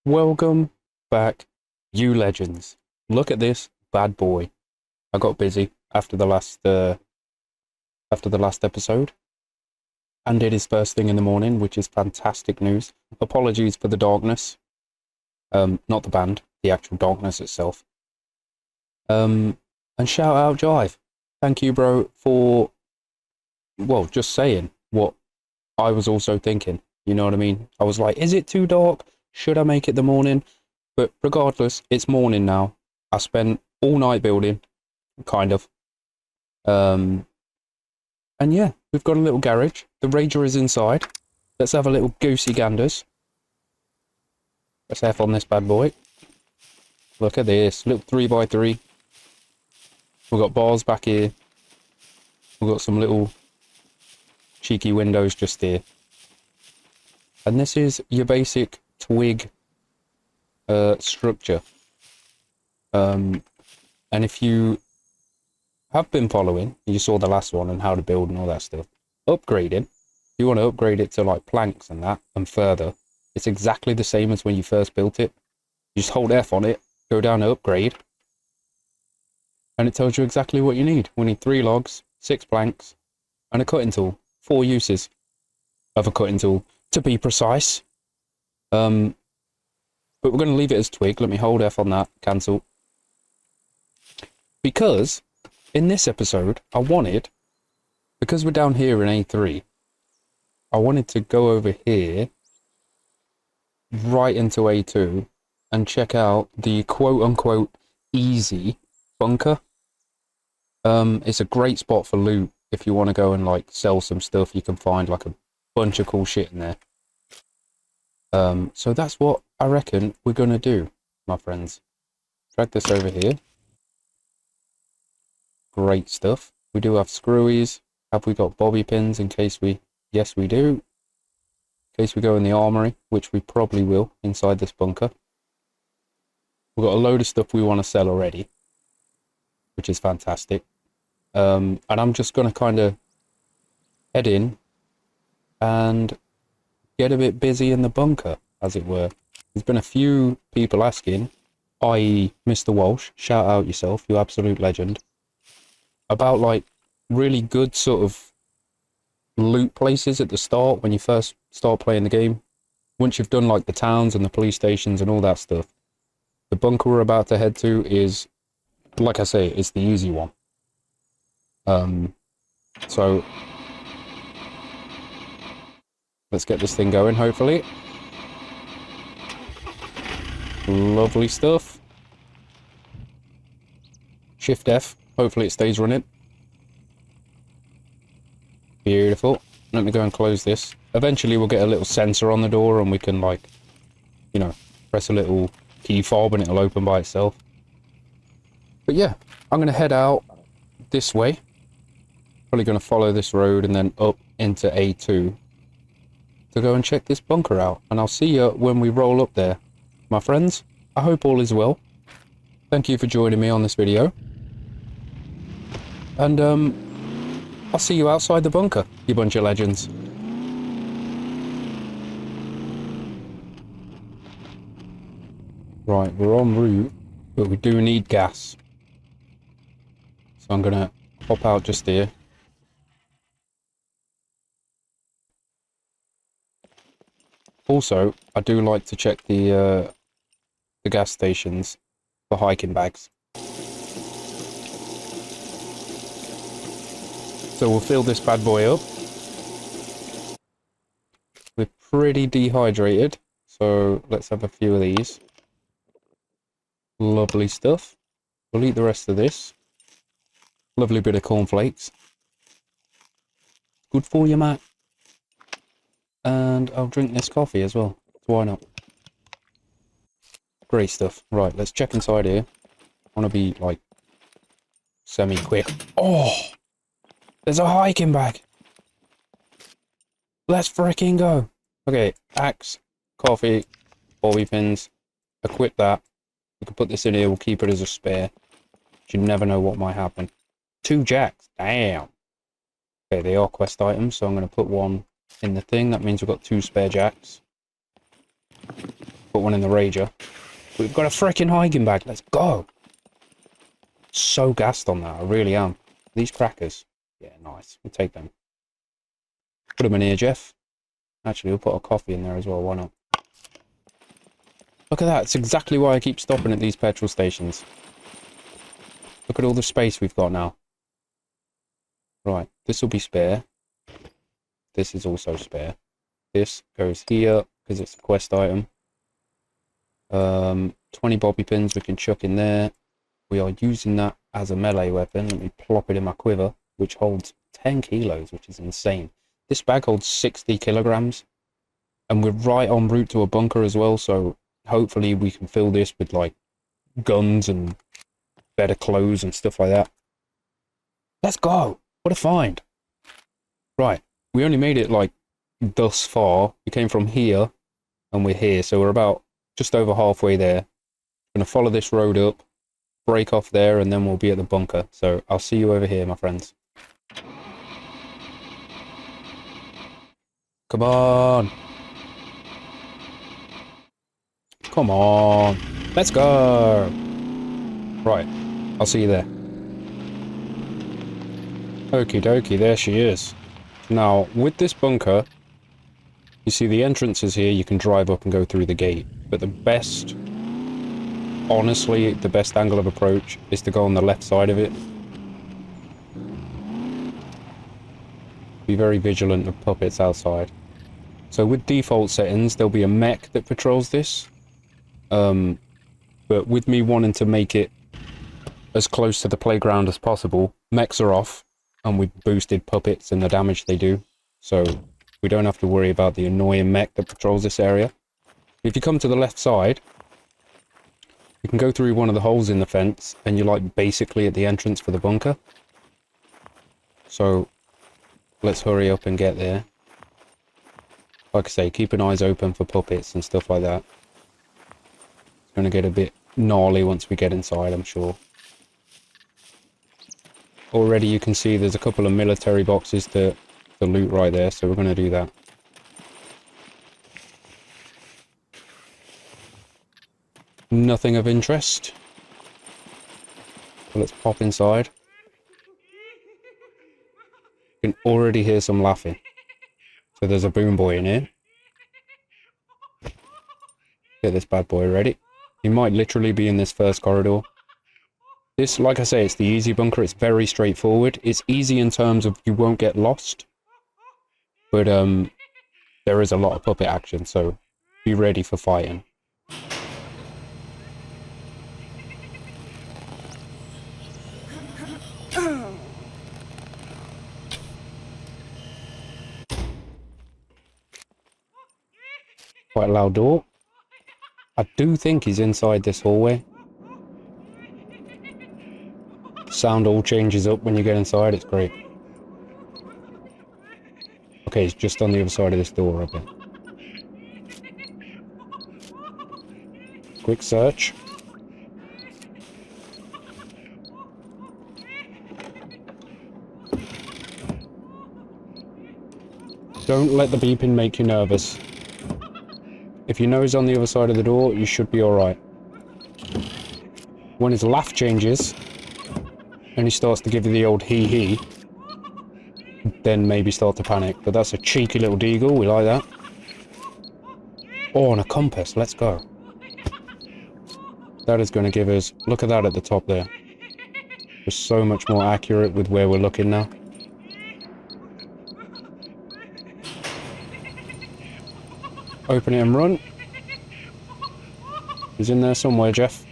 Welcome back, you legends. Look at this bad boy. I got busy after the last episode, and it is first thing in the morning, which is fantastic news. Apologies for the darkness. Not the band, the actual darkness itself. And shout out Jive. Thank you, bro, for just saying what I was also thinking. You know what I mean? I was like, is it too dark? Should I make it the morning? But regardless, it's morning now. I spent all night building, kind of. And yeah, we've got a little garage. The Rager is inside. Let's have a little goosey ganders. Let's F on this bad boy. Look at this, little 3x3. We've got bars back here. We've got some little cheeky windows just here. And this is your basic twig structure. And if you have been following, you saw the last one and how to build and all that stuff. Upgrading, if you want to upgrade it to like planks and that and further, it's exactly the same as when you first built it. You just hold F on it, go down to upgrade, and it tells you exactly what you need. We need 3 logs, 6 planks, and a cutting tool. 4 uses of a cutting tool, to be precise. But we're going to leave it as twig. Let me hold F on that, cancel. Because in this episode, because we're down here in A3, I wanted to go over here, right into A2, and check out the quote-unquote easy bunker. It's a great spot for loot if you want to go and like sell some stuff. You can find like a bunch of cool shit in there. So that's what I reckon we're going to do, my friends. Drag this over here. Great stuff. We do have screwies. Have we got bobby pins in case we... Yes, we do. In case we go in the armory, which we probably will inside this bunker. We've got a load of stuff we want to sell already, which is fantastic. And I'm just going to kind of head in and get a bit busy in the bunker, as it were. There's been a few people asking, i.e. Mr. Walsh, shout out yourself, you absolute legend, about like really good sort of loot places at the start when you first start playing the game. Once you've done like the towns and the police stations and all that stuff, the bunker we're about to head to is, like I say, it's the easy one. So let's get this thing going, hopefully. Lovely stuff. Shift F, hopefully it stays running. Beautiful. Let me go and close this. Eventually we'll get a little sensor on the door and we can like, you know, press a little key fob and it'll open by itself. But yeah, I'm going to head out this way. Probably going to follow this road and then up into A2 to go and check this bunker out. And I'll see you when we roll up there. My friends, I hope all is well. Thank you for joining me on this video. And I'll see you outside the bunker, you bunch of legends. Right, we're en route, but we do need gas. So I'm going to pop out just here. Also, I do like to check the gas stations for hiking bags. So we'll fill this bad boy up. We're pretty dehydrated, so let's have a few of these. Lovely stuff. We'll eat the rest of this. Lovely bit of cornflakes. Good for you, Matt. And I'll drink this coffee as well. Why not? Great stuff. Right, let's check inside here. I want to be, like, semi-quick. Oh! There's a hiking bag! Let's freaking go! Okay, axe, coffee, bobby pins. Equip that. We can put this in here, we'll keep it as a spare. You never know what might happen. 2 jacks, damn! Okay, they are quest items, so I'm going to put one in the thing. That means we've got 2 spare jacks. Put one in the Rager. We've got a freaking hiking bag. Let's go. So gassed on that. I really am. These crackers. Yeah, nice. We'll take them. Put them in here, Jeff. Actually, we'll put a coffee in there as well. Why not? Look at that. It's exactly why I keep stopping at these petrol stations. Look at all the space we've got now. Right. This will be spare. This is also spare. This goes here because it's a quest item. 20 bobby pins we can chuck in there. We are using that as a melee weapon. Let me plop it in my quiver, which holds 10 kilos, which is insane. This bag holds 60 kilograms, and we're right en route to a bunker as well, so hopefully we can fill this with, like, guns and better clothes and stuff like that. Let's go! What a find! Right, we only made it, like, thus far. We came from here, and we're here, so we're about just over halfway there. Gonna follow this road up, break off there, and then we'll be at the bunker. So I'll see you over here, my friends. Come on. Come on. Let's go. Right. I'll see you there. Okie dokie, there she is. Now, with this bunker, you see the entrance is here. You can drive up and go through the gate. But the best, honestly, the best angle of approach is to go on the left side of it. Be very vigilant of puppets outside. So with default settings, there'll be a mech that patrols this. But with me wanting to make it as close to the playground as possible, mechs are off, and we've boosted puppets and the damage they do. So we don't have to worry about the annoying mech that patrols this area. If you come to the left side, you can go through one of the holes in the fence, and you're like basically at the entrance for the bunker. So let's hurry up and get there. Like I say, keep an eyes open for puppets and stuff like that. It's going to get a bit gnarly once we get inside, I'm sure. Already you can see there's a couple of military boxes to loot right there, so we're going to do that. Nothing of interest. So let's pop inside. You can already hear some laughing. So there's a boom boy in here. Get this bad boy ready. He might literally be in this first corridor. This, like I say, it's the easy bunker. It's very straightforward. It's easy in terms of you won't get lost. But there is a lot of puppet action, so be ready for fighting. Quite a loud door. I do think he's inside this hallway. Sound all changes up when you get inside, it's great. Okay, he's just on the other side of this door up here. Quick search. Don't let the beeping make you nervous. If you know he's on the other side of the door, you should be alright. When his laugh changes, and he starts to give you the old hee-hee, then maybe start to panic. But that's a cheeky little deagle, we like that. Oh, and a compass, let's go. That is going to give us... Look at that at the top there. We're so much more accurate with where we're looking now. Open it and run. He's in there somewhere, Jeff.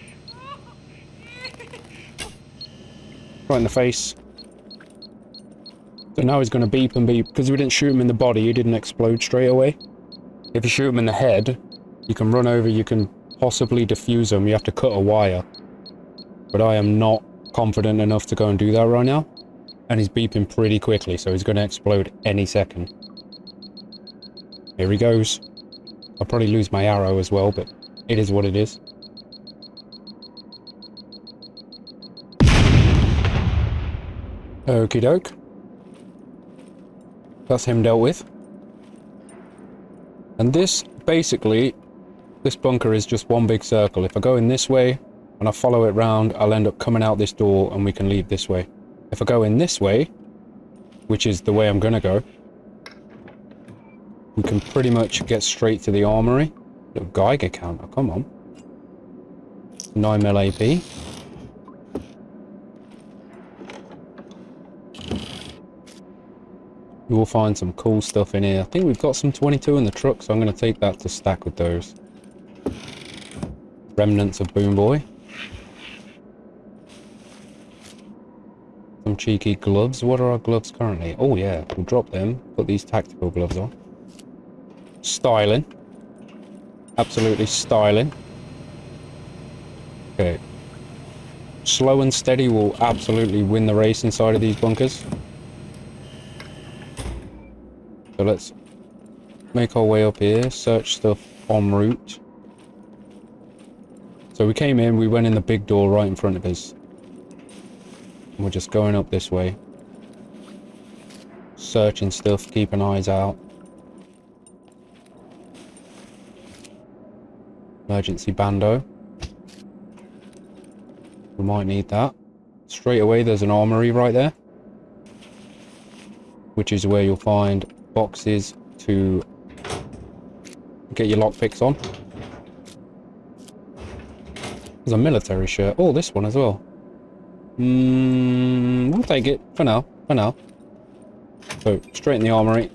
Right in the face. So now he's going to beep and beep. Because we didn't shoot him in the body, he didn't explode straight away. If you shoot him in the head, you can run over, you can possibly defuse him. You have to cut a wire. But I am not confident enough to go and do that right now. And he's beeping pretty quickly, so he's going to explode any second. Here he goes. I'll probably lose my arrow as well, but it is what it is. Okie doke. That's him dealt with. And this, basically, This bunker is just one big circle. If I go in this way and I follow it round, I'll end up coming out this door and we can leave this way. If I go in this way, which is the way I'm gonna go, we can pretty much get straight to the armory. Little Geiger counter, come on. 9mm AP. You will find some cool stuff in here. I think we've got some 22 in the truck, so I'm going to take that to stack with those. Remnants of Boom Boy. Some cheeky gloves. What are our gloves currently? Oh yeah, we'll drop them. Put these tactical gloves on. Styling. Absolutely styling. Okay. Slow and steady will absolutely win the race inside of these bunkers. So let's make our way up here, search stuff en route. So we came in, we went in the big door right in front of us. And we're just going up this way. Searching stuff, keeping eyes out. Emergency bando. We might need that. Straight away there's an armory right there. Which is where you'll find boxes to get your lockpicks on. There's a military shirt. Oh, this one as well. We'll take it for now. For now. So, straight in the armory.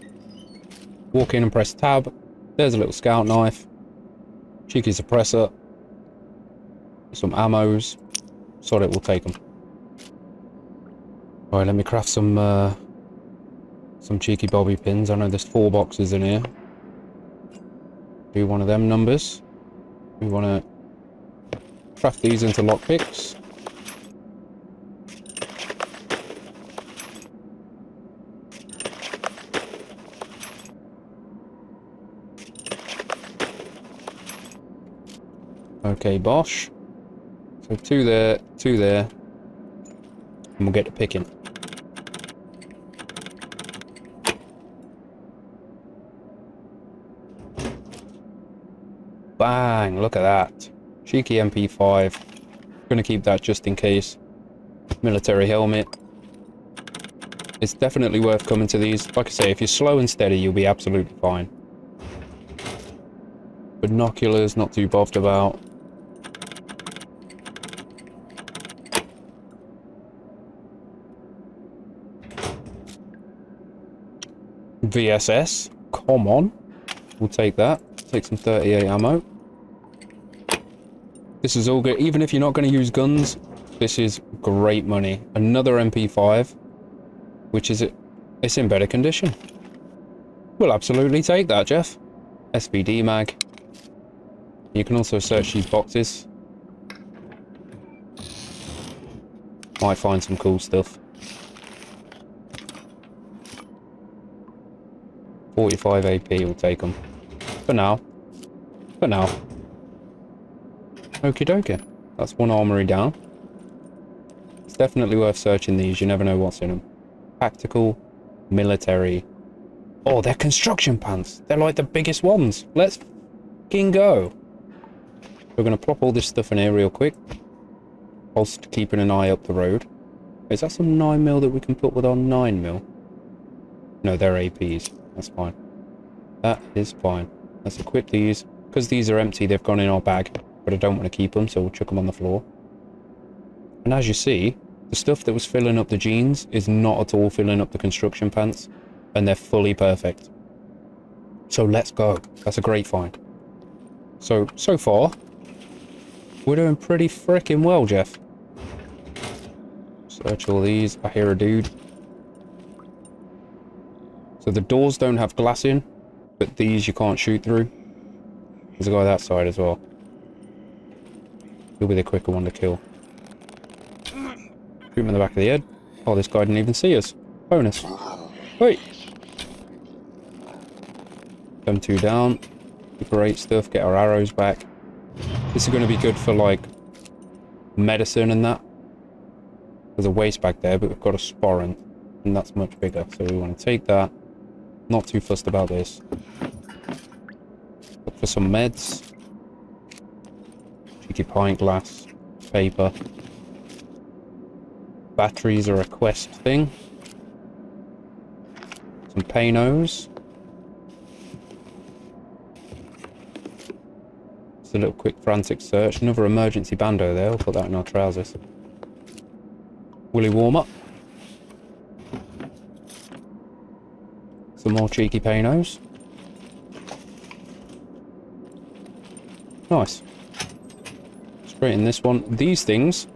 Walk in and press tab. There's a little scout knife. Cheeky suppressor. Some ammos. Sod it, we'll take them. Alright, let me craft some cheeky bobby pins. I know there's 4 boxes in here. Do one of them numbers. We want to craft these into lockpicks. Okay, Bosch. So 2 there, 2 there. And we'll get to picking. Bang! Look at that. Cheeky MP5. Gonna keep that just in case. Military helmet. It's definitely worth coming to these. Like I say, if you're slow and steady, you'll be absolutely fine. Binoculars, not too bothered about. VSS. Come on. We'll take that. Take some 38 ammo. This is all good. Even if you're not going to use guns, this is great money. Another MP5, which is, it's in better condition. We'll absolutely take that, Jeff. SVD mag. You can also search these boxes. Might find some cool stuff. 45 AP, we'll take them. For now. For now. Okie dokie. That's one armory down. It's definitely worth searching these. You never know what's in them. Tactical, military. Oh, they're construction pants. They're like the biggest ones. Let's fucking go. We're going to plop all this stuff in here real quick. Whilst keeping an eye up the road. Is that some 9mm that we can put with our 9mm? No, they're APs. That's fine. That is fine. Let's equip these. Because these are empty, they've gone in our bag. But I don't want to keep them, so we'll chuck them on the floor. And as you see, the stuff that was filling up the jeans is not at all filling up the construction pants. And they're fully perfect. So let's go. That's a great find. So far, we're doing pretty frickin' well, Jeff. Search all these. I hear a dude. So the doors don't have glass in, but these you can't shoot through. There's a guy that side as well. He'll be the quicker one to kill. Shoot him in the back of the head. Oh, this guy didn't even see us. Bonus. Wait. Them 2 down. Great stuff. Get our arrows back. This is going to be good for, like, medicine and that. There's a waste bag there, but we've got a sporran. And that's much bigger. So we want to take that. Not too fussed about this. Look for some meds. cheeky pint glass, paper. Batteries are a quest thing. Some panos. Just a little quick frantic search. Another emergency bando there. We'll put that in our trousers. Willy warm up. Some more cheeky panos. Nice. Straight in this one. These things,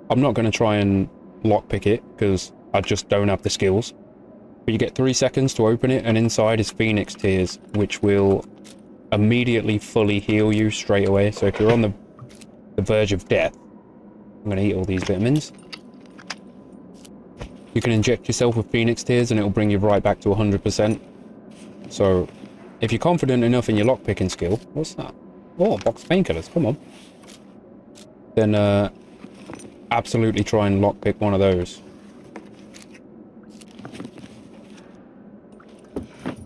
I'm not going to try and lockpick it because I just don't have the skills. But you get 3 seconds to open it, and inside is Phoenix Tears, which will immediately fully heal you straight away. So if you're on the verge of death, I'm going to eat all these vitamins. You can inject yourself with Phoenix Tears and it'll bring you right back to 100%. So, if you're confident enough in your lockpicking skill... What's that? Oh, a box of painkillers, come on. Then, absolutely try and lockpick one of those.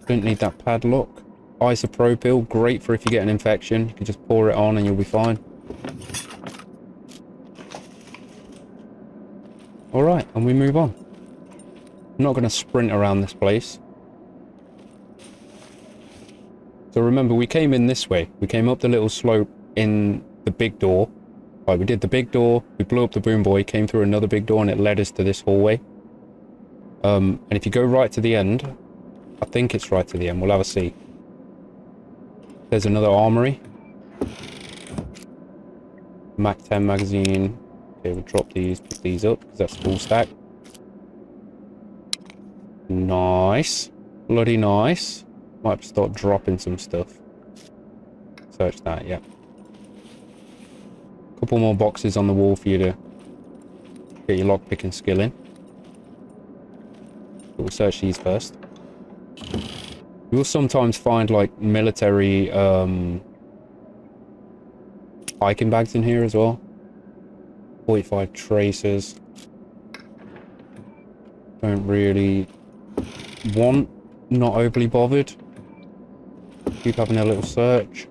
Don't need that padlock. Isopropyl, great for if you get an infection. You can just pour it on and you'll be fine. Alright, and we move on. I'm not going to sprint around this place. So remember, we came in this way. We came up the little slope in the big door. Right, we did the big door, we blew up the boom boy, came through another big door, and it led us to this hallway. And if you go right to the end, I think it's right to the end, we'll have a see. There's another armory. Mac 10 magazine. Okay, we'll drop these, pick these up, because that's full stack. Nice. Bloody nice. Might have to start dropping some stuff. Search that, yeah. Couple more boxes on the wall for you to get your lockpicking skill in. But we'll search these first. You'll sometimes find, like, military, hiking bags in here as well. 45 tracers. Don't really want, not overly bothered. Keep having a little search.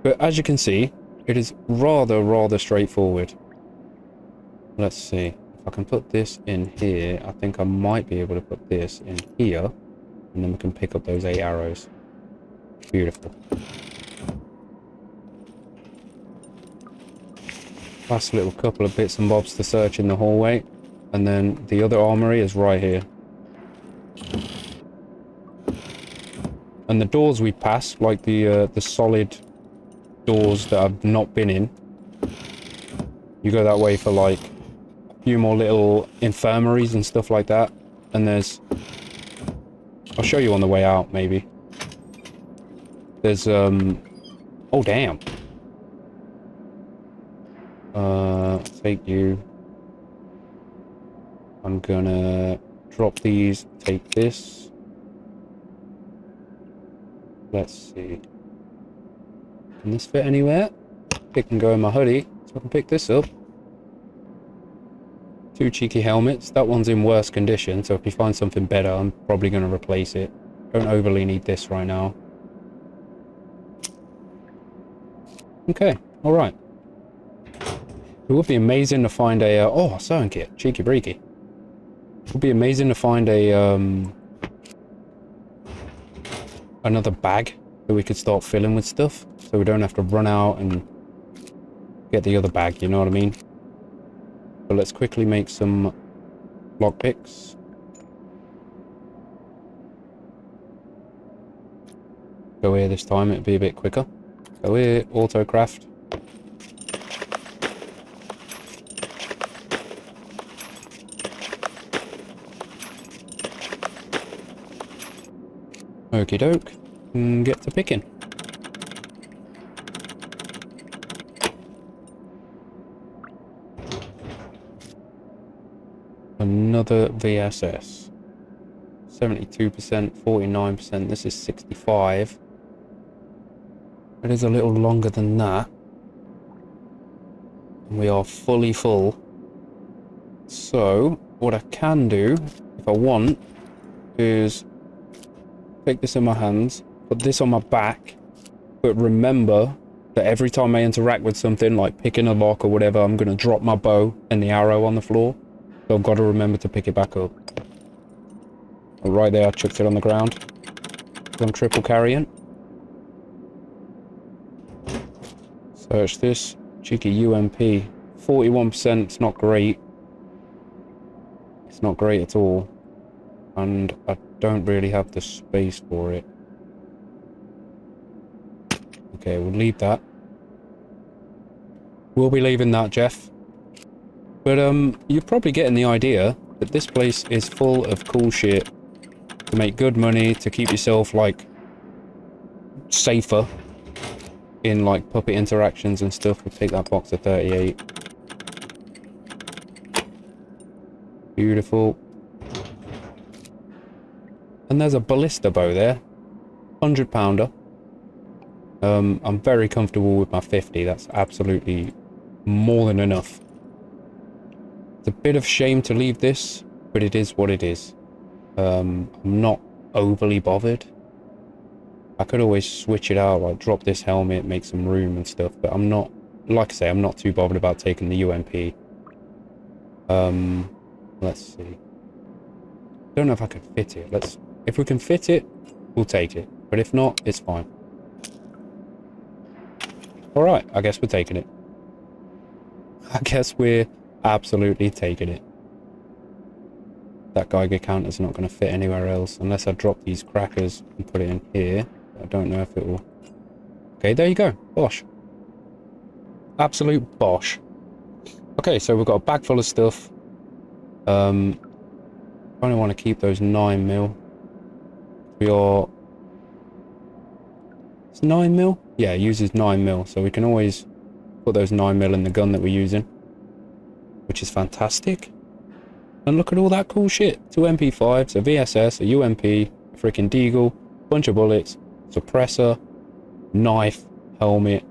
But as you can see, it is rather straightforward. Let's see. If I can put this in here, I think I might be able to put this in here. And then we can pick up those 8 arrows. Beautiful. Last little couple of bits and bobs to search in the hallway. And then the other armory is right here. And the doors we pass, like the solid doors that I've not been in, you go that way for like a few more little infirmaries and stuff like that. And there's... I'll show you on the way out, maybe. There's, oh, damn. Take you. I'm gonna drop these, take this. Let's see. Can this fit anywhere? It can go in my hoodie, so I can pick this up. 2 cheeky helmets. That one's in worse condition, so if you find something better, I'm probably going to replace it. Don't overly need this right now. Okay, alright. It would be amazing to find a... oh, sewing kit. Cheeky breaky. It would be amazing to find a... another bag that we could start filling with stuff. So we don't have to run out and get the other bag, you know what I mean? So let's quickly make some lockpicks. Go here this time, it'll be a bit quicker. Go here, autocraft. Okie doke, and get to picking. Another VSS. 72%, 49%, this is 65. It is a little longer than that. We are fully full. So, what I can do, if I want, is take this in my hands, put this on my back, but remember that every time I interact with something like picking a lock or whatever, I'm going to drop my bow and the arrow on the floor. So I've got to remember to pick it back up. And right there, I chucked it on the ground. I'm triple carrying. Search this. Cheeky UMP. 41%, it's not great. It's not great at all. And I don't really have the space for it. Okay, we'll leave that. We'll be leaving that, Jeff. But, you're probably getting the idea that this place is full of cool shit to make good money, to keep yourself, like, safer in, like, puppet interactions and stuff. We'll take that box of 38. Beautiful. And there's a ballista bow there. 100-pounder. I'm very comfortable with my 50. That's absolutely more than enough. It's a bit of shame to leave this, but it is what it is. I'm not overly bothered. I could always switch it out, like drop this helmet, make some room and stuff, but I'm not, like I say, I'm not too bothered about taking the UMP. Let's see. Don't know if I could fit it. If we can fit it, we'll take it. But if not, it's fine. Alright, I guess we're taking it. I guess we're absolutely taking it. That Geiger counter's not going to fit anywhere else unless I drop these crackers and put it in here. I don't know if it will. Okay, there you go. Bosh. Absolute bosh. Okay, so we've got a bag full of stuff. I only want to keep those 9mm. It's 9mm? Yeah, it uses 9mm, so we can always put those 9mm in the gun that we're using, which is fantastic. And look at all that cool shit. 2 MP5s, a VSS, a UMP, a freaking deagle, bunch of bullets, suppressor, knife, helmet,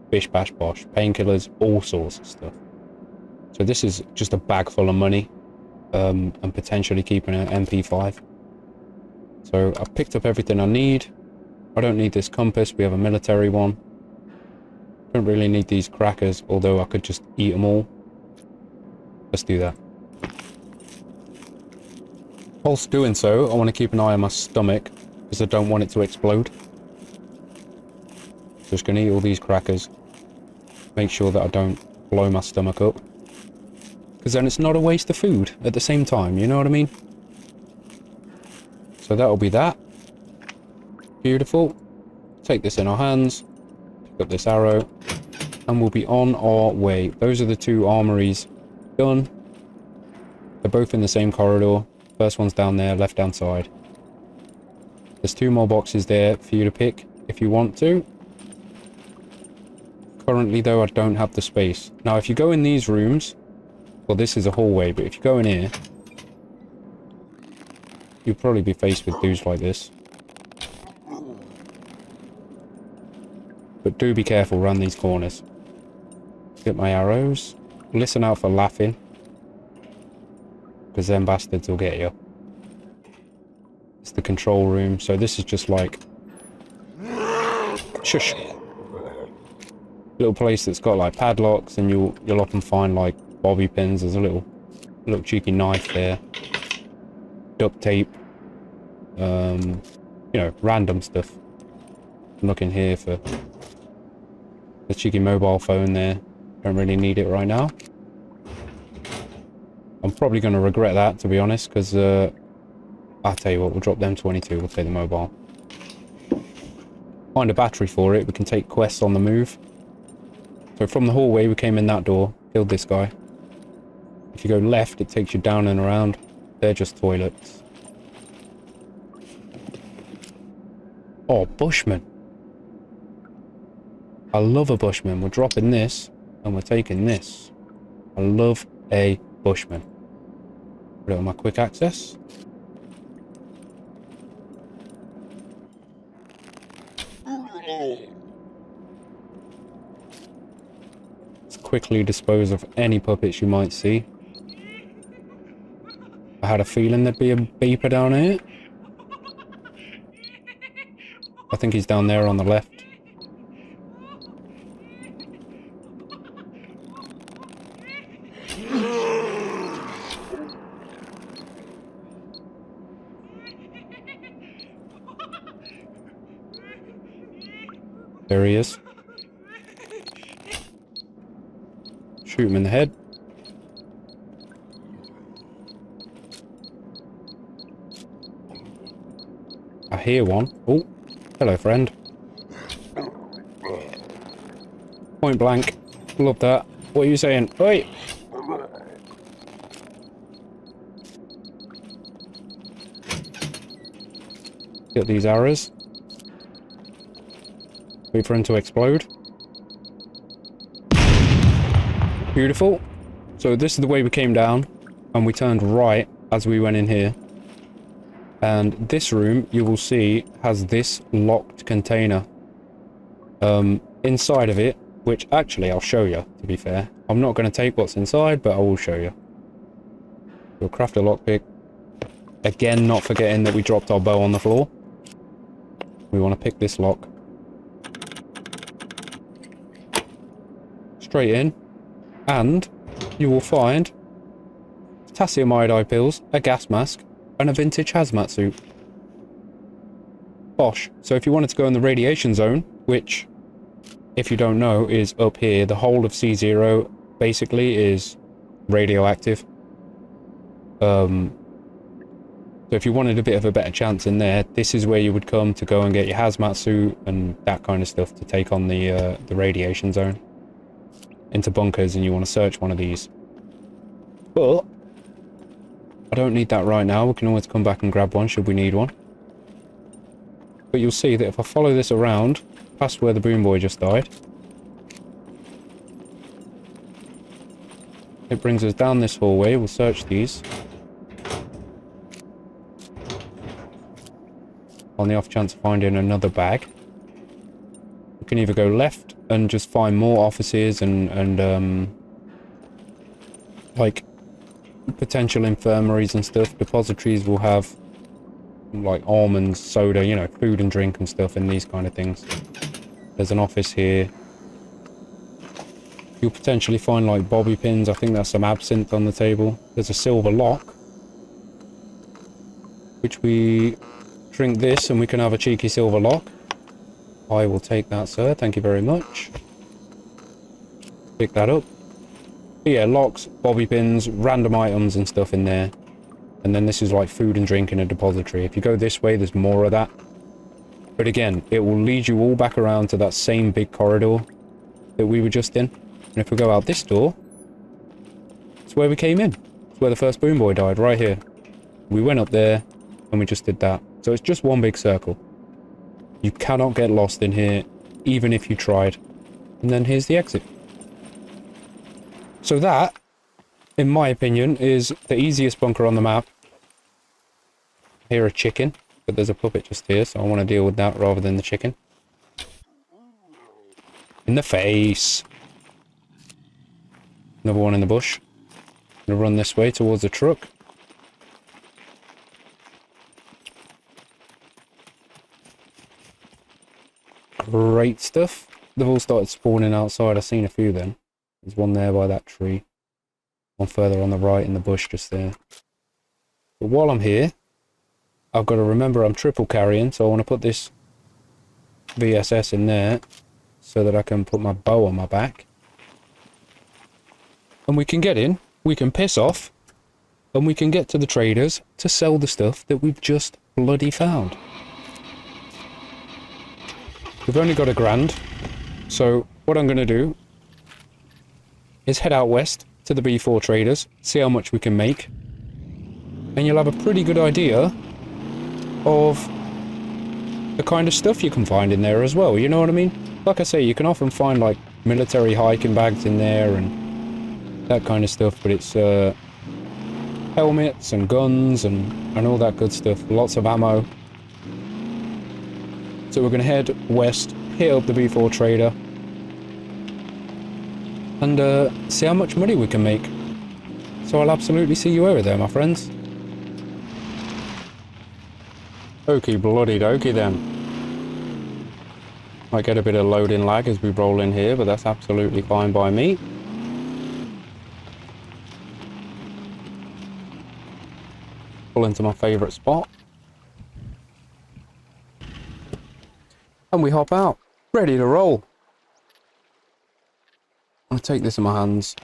bish bash bosh, painkillers, all sorts of stuff. So this is just a bag full of money, and potentially keeping an MP5. So I've picked up everything I need. I don't need this compass, we have a military one. Don't really need these crackers, although I could just eat them all. Let's do that. Whilst doing so, I want to keep an eye on my stomach, because I don't want it to explode. Just going to eat all these crackers. Make sure that I don't blow my stomach up. Because then it's not a waste of food at the same time, you know what I mean? So that'll be that. Beautiful. Take this in our hands. Pick up this arrow. And we'll be on our way. Those are the 2 armories done. They're both in the same corridor. First one's down there, left-hand side. There's 2 more boxes there for you to pick if you want to. Currently, though, I don't have the space. Now, if you go in these rooms... Well, this is a hallway, but if you go in here... You'll probably be faced with dudes like this. But do be careful around these corners. Get my arrows. Listen out for laughing. Because them bastards will get you. It's the control room, so this is just like... Shush! Little place that's got like padlocks, and you'll often find like bobby pins. There's a little cheeky knife there. Duct tape. You know, random stuff. I'm looking here for the cheeky mobile phone there. Don't really need it right now. I'm probably going to regret that, to be honest, because I'll tell you what, we'll drop them 22, we'll take the mobile. Find a battery for it, we can take quests on the move. So from the hallway, we came in that door, killed this guy. If you go left, it takes you down and around. They're just toilets. Oh, Bushman. I love a Bushman. We're dropping this, and we're taking this. I love a Bushman. Put it on my quick access. Let's quickly dispose of any puppets you might see. I had a feeling there'd be a beeper down here. I think he's down there on the left. There he is. Shoot him in the head. I hear one. Oh, hello, friend. Point blank. Love that. What are you saying? Oi! Get these arrows. Wait for him to explode. Beautiful. So this is the way we came down, and we turned right as we went in here. And this room, you will see, has this locked container inside of it, which actually I'll show you, to be fair. I'm not going to take what's inside, but I will show you. We'll craft a lockpick. Again, not forgetting that we dropped our bow on the floor. We want to pick this lock. Straight in. And you will find potassium iodide pills, a gas mask, and a vintage hazmat suit. Bosh. So if you wanted to go in the radiation zone, which, if you don't know, is up here, the whole of C0 basically is radioactive. So if you wanted a bit of a better chance in there, this is where you would come to go and get your hazmat suit and that kind of stuff to take on the radiation zone. Into bunkers, and you want to search one of these. But I don't need that right now. We can always come back and grab one should we need one. But you'll see that if I follow this around past where the boom boy just died, it brings us down this hallway. We'll search these on the off chance of finding another bag. We can either go left and just find more offices and like potential infirmaries and stuff. Depositories will have like almonds, soda, you know, food and drink and stuff and these kind of things. There's an office here. You'll potentially find like bobby pins. I think there's some absinthe on the table. There's a silver lock, which we drink this and we can have a cheeky silver lock. I will take that, sir. Thank you very much. Pick that up. But yeah, locks, bobby pins, random items and stuff in there. And then this is like food and drink in a depository. If you go this way, there's more of that. But again, it will lead you all back around to that same big corridor that we were just in. And if we go out this door, it's where we came in. It's where the first boom boy died, right here. We went up there and we just did that. So it's just one big circle. You cannot get lost in here, even if you tried. And then here's the exit. So that, in my opinion, is the easiest bunker on the map. I hear a chicken, but there's a puppet just here, so I want to deal with that rather than the chicken. In the face. Another one in the bush. I'm going to run this way towards the truck. Great stuff. They've all started spawning outside. I've seen a few then. There's one there by that tree. One further on the right in the bush just there. But while I'm here, I've got to remember I'm triple carrying, so I want to put this VSS in there so that I can put my bow on my back. And we can get in, we can piss off, and we can get to the traders to sell the stuff that we've just bloody found. We've only got $1,000, so what I'm going to do is head out west to the B4 traders, see how much we can make, and you'll have a pretty good idea of the kind of stuff you can find in there as well, you know what I mean? Like I say, you can often find like military hiking bags in there and that kind of stuff, but it's helmets and guns and all that good stuff, lots of ammo. So we're going to head west, hit up the B4 trader, and see how much money we can make. So I'll absolutely see you over there, my friends. Okie bloody dokie then. Might get a bit of loading lag as we roll in here, but that's absolutely fine by me. Pull into my favourite spot. And we hop out. Ready to roll. I'm going to take this in my hands.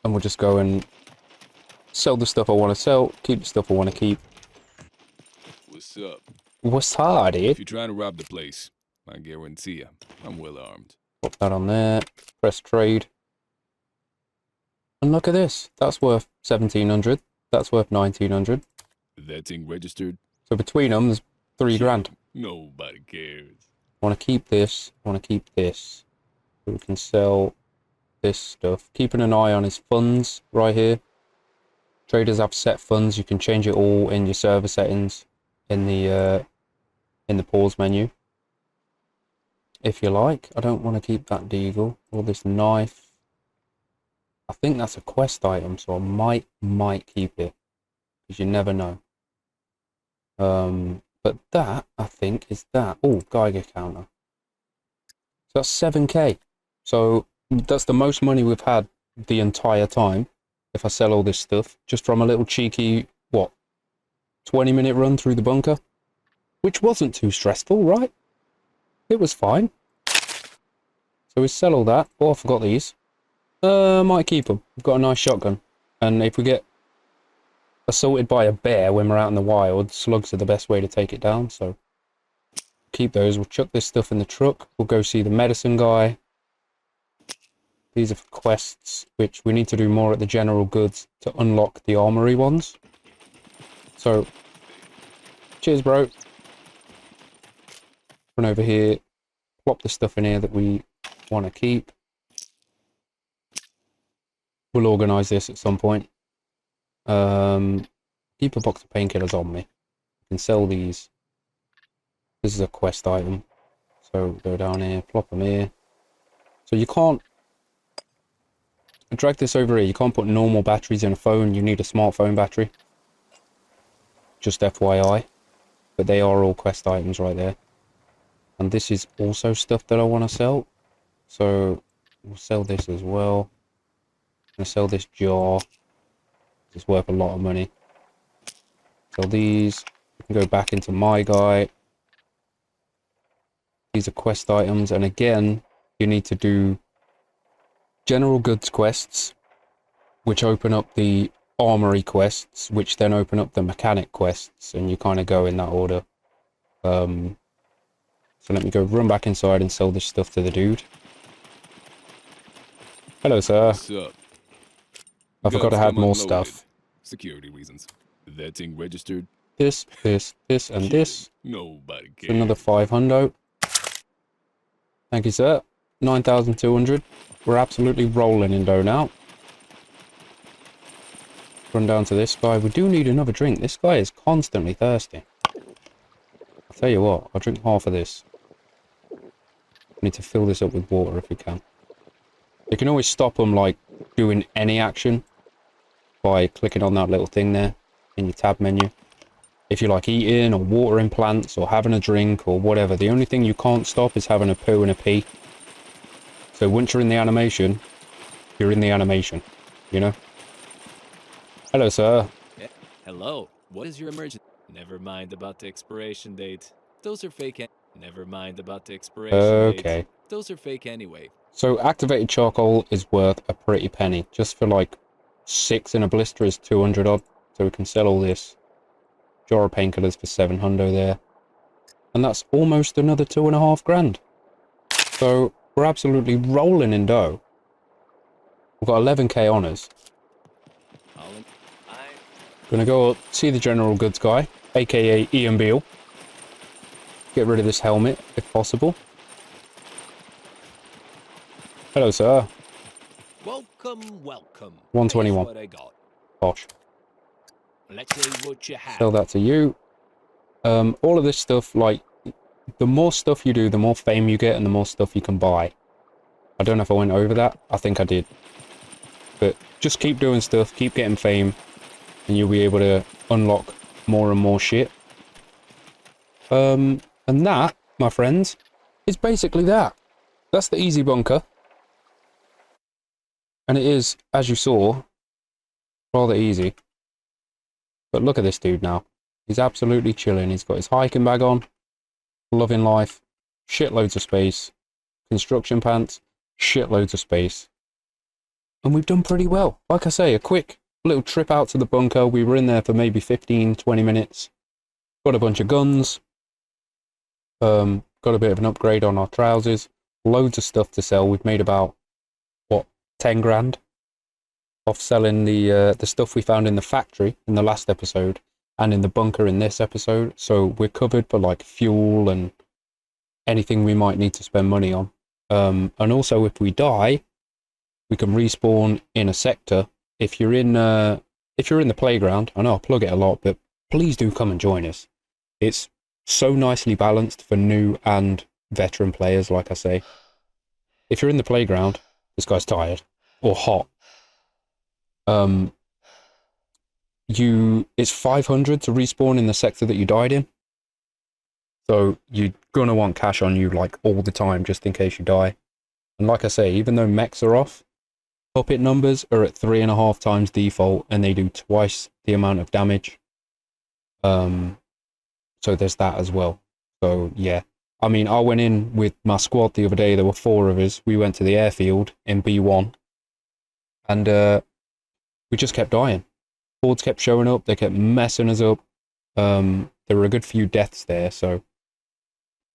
And we'll just go and sell the stuff I want to sell. Keep the stuff I want to keep. What's up? What's hard, If you're trying to rob the place, I guarantee you, I'm well armed. Pop that on there. Press trade. And look at this. That's worth 1,700. That's worth 1,900. That thing registered? So between them, there's 3 grand. Nobody cares. I want to keep this. I want to keep this. So we can sell this stuff. Keeping an eye on his funds right here. Traders have set funds. You can change it all in your server settings in the pause menu. If you like. I don't want to keep that deagle or this knife. I think that's a quest item, so I might keep it. Because you never know. But that, I think, is that. Oh, Geiger counter. So that's 7k. So that's the most money we've had the entire time. If I sell all this stuff. Just from a little cheeky, 20-minute run through the bunker. Which wasn't too stressful, right? It was fine. So we sell all that. Oh, I forgot these. Might keep them. We've got a nice shotgun. And if we get assaulted by a bear when we're out in the wild, slugs are the best way to take it down, so keep those. We'll chuck this stuff in the truck. We'll go see the medicine guy. These are for quests, which we need to do more at the general goods to unlock the armory ones. So, cheers, bro. Run over here, plop the stuff in here that we want to keep. We'll organise this at some point. Keep a box of painkillers on me. You can sell these. This is a quest item. So go down here, plop them here. So you can't drag this over here. You can't put normal batteries in a phone. You need a smartphone battery. Just FYI. But they are all quest items right there. And this is also stuff that I want to sell. So we'll sell this as well. I'm going to sell this jar. It's worth a lot of money. Sell these. We can go back into my guy. These are quest items. And again, you need to do general goods quests, which open up the armory quests, which then open up the mechanic quests. And you kind of go in that order. So let me go run back inside and sell this stuff to the dude. Hello, sir. What's up? I forgot I had more stuff. Security reasons. That thing registered? This, and this. Nobody cares. So another 500. Thank you, sir. 9,200. We're absolutely rolling in dough now. Run down to this guy. We do need another drink. This guy is constantly thirsty. I'll tell you what. I'll drink half of this. Need to fill this up with water if we can. You can always stop them, like, doing any action by clicking on that little thing there in your tab menu. If you like eating or watering plants or having a drink or whatever, the only thing you can't stop is having a poo and a pee. So once you're in the animation, you're in the animation, you know? Hello, sir. Yeah. Hello. What is your emergency? Never mind about the expiration date. Those are fake. Never mind about the expiration date. Okay. Those are fake anyway. So activated charcoal is worth a pretty penny. Just for like 6 in a blister is 200 odd. So we can sell all this. Jar of painkillers for 700 there. And that's almost another 2.5 grand. So we're absolutely rolling in dough. We've got 11k on us. Gonna go up, see the general goods guy, aka Ian Beale. Get rid of this helmet, if possible. Hello, sir. Welcome, welcome. 121. What I got. Bosh. Let's see what you have. Sell that to you. All of this stuff, like, the more stuff you do, the more fame you get and the more stuff you can buy. I don't know if I went over that. I think I did. But just keep doing stuff, keep getting fame, and you'll be able to unlock more and more shit. And that, my friends, It's basically that. That's the easy bunker. And it is, as you saw, rather easy. But look at this dude now. He's absolutely chilling. He's got his hiking bag on, loving life, shitloads of space, construction pants, shitloads of space. And we've done pretty well. Like I say, a quick little trip out to the bunker. We were in there for maybe 15, 20 minutes. Got a bunch of guns. Got a bit of an upgrade on our trousers. Loads of stuff to sell. We've made about, what, 10 grand off selling the stuff we found in the factory in the last episode and in the bunker in this episode. So we're covered for like fuel and anything we might need to spend money on. And also if we die, we can respawn in a sector. If you're in the playground, I know I plug it a lot, but please do come and join us. It's so nicely balanced for new and veteran players, like I say. If you're in the playground, this guy's tired or hot. It's 500 to respawn in the sector that you died in. So you're gonna want cash on you like all the time, just in case you die. And like I say, even though mechs are off, puppet numbers are at 3.5 times default, and they do twice the amount of damage. So there's that as well. So yeah, I mean, I went in with my squad the other day. There were 4 of us. We went to the airfield in B1, and we just kept dying. Hordes kept showing up. They kept messing us up. There were a good few deaths there, so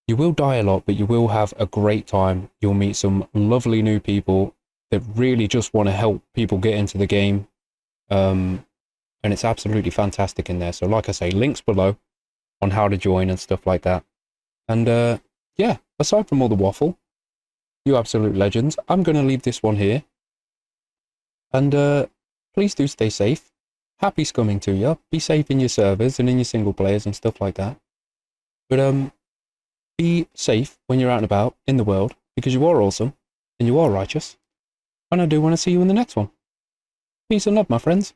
you will die a lot, but you will have a great time. You'll meet some lovely new people that really just want to help people get into the game. And it's absolutely fantastic in there. So like I say, links below on how to join and stuff like that. And yeah, aside from all the waffle, you absolute legends, I'm going to leave this one here. And please do stay safe. Happy scumming to you. Be safe in your servers and in your single players and stuff like that. But be safe when you're out and about in the world, because you are awesome and you are righteous. And I do want to see you in the next one. Peace and love, my friends.